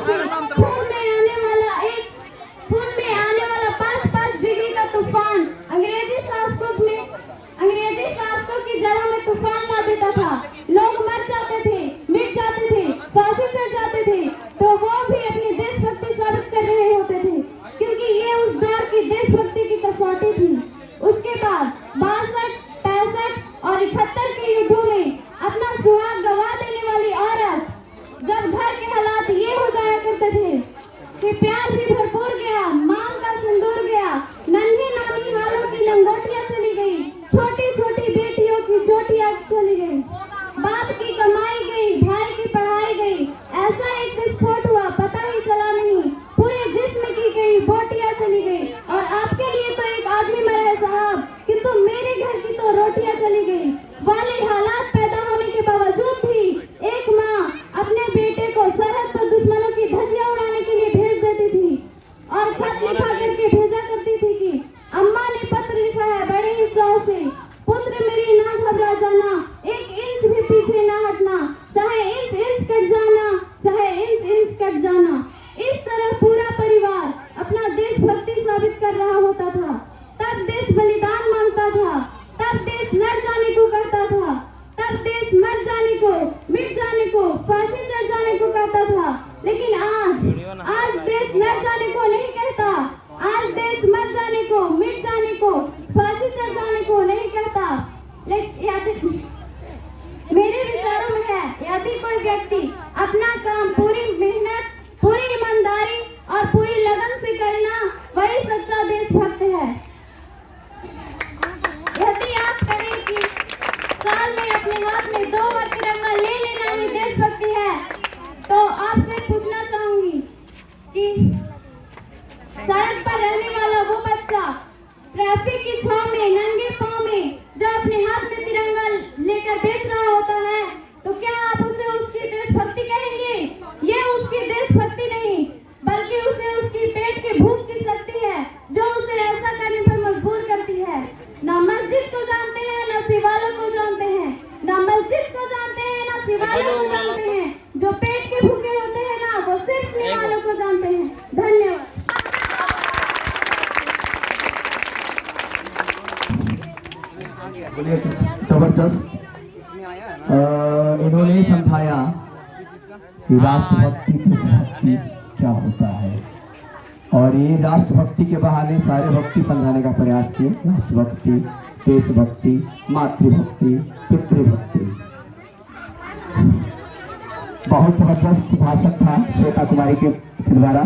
खून में आने वाला 5-5 डिग्री का तूफान अंग्रेजी शासकों की जड़ों में तूफान ला देता था। लोग मर जाते थे, मिट जाते थे, फांसी चढ़ जाते थे, तो वो भी अपनी देशभक्ति साबित कर रहे होते थे, क्योंकि ये उस दौर की देशभक्ति की कसौटी थी। उसके बाद 62, 65 और 71 के युद्धों में अपना सुहाग गवा देने वाली औरत, जब घर के हालात ये हो जाया करते थे कि प्यार भी भरपूर गया, मांग का सिंदूर गया, नन्ही नानी हालों की लंगोटियां चली गई, छोटी छोटी बेटियों की चोटियां चली गई, बाप की कमाई गई, भाई की पढ़ाई गई, ऐसा एक विस्फोट हुआ पता ही चला नहीं, पूरे जिस्म की गई बोटियां चली गई। और आपके लिए तो एक आदमी मरा है साहब, किंतु मेरे घर की तो रोटियां चली गई वाले हालात पैदा होने के बावजूद भी एक माँ अपने बेटे को सरहद पर दुश्मनों की धज्जियां उड़ाने के लिए भेज देती थी और खत लिखा करके भेजा करती थी कि अम्मा ने पत्र लिखा है बड़े ही चाव से, पुत्र मेरी ना घबरा जाना, 1 इंच भी पीछे ना हटना, चाहे इंच कट जाना, चाहे इंच कट जाना। इस तरह पूरा परिवार अपना देशभक्ति साबित कर रहा होता था। तब देश बलिदान मांगता था, तब देश लड़ जाने को कहता था, तब देश मर जाने को, मिट जाने को, फांसी चढ़ जाने को कहता था। लेकिन आज देश लड़ जाने को नहीं कहता, आज देश मर जाने को, मिट जाने को, फांसी चढ़ जाने को नहीं कहता। लेकिन मेरे विचारों में है, यदि कोई व्यक्ति अपना काम पूरी मेहनत, पूरी ईमानदारी और पूरी लगन से करना, वही सच्चा देशभक्त है। यदि आप कहें कि साल में अपने हाथ में 2 बार तिरंगा ले लेना ही देशभक्ति है, तो आपसे पूछना चाहूंगी कि सड़क पर रहने वाला वो बच्चा ट्रैफिक की छांव में नंगे पांव में जो अपने हाथ में तिरंगा लेकर बेच रहा होता है, तो क्या आप उसे उसकी देशभक्ति कहेंगे? ये उसकी देशभक्ति नहीं, बल्कि उसे उसकी पेट की भूख की शक्ति है जो उसे ऐसा करने पर मजबूर करती है। ना मस्जिद को जानते हैं, ना शिवालयों को जानते हैं, ना मस्जिद को जानते हैं, ना शिवालयों को जानते हैं, जो पेट के भूखे होते हैं ना, वो सिर्फ निवालों को जानते हैं। धन्यवाद। जबरदस्त इन्होंने समझाया कि राष्ट्रभक्ति देशभक्ति क्या होता है, और ये राष्ट्रभक्ति के बहाने सारे भक्ति समझाने का प्रयास किए। राष्ट्रभक्ति, देशभक्ति, मातृभक्ति, पितृभक्ति। बहुत जबरदस्त भाषण था श्वेता कुमारी के द्वारा।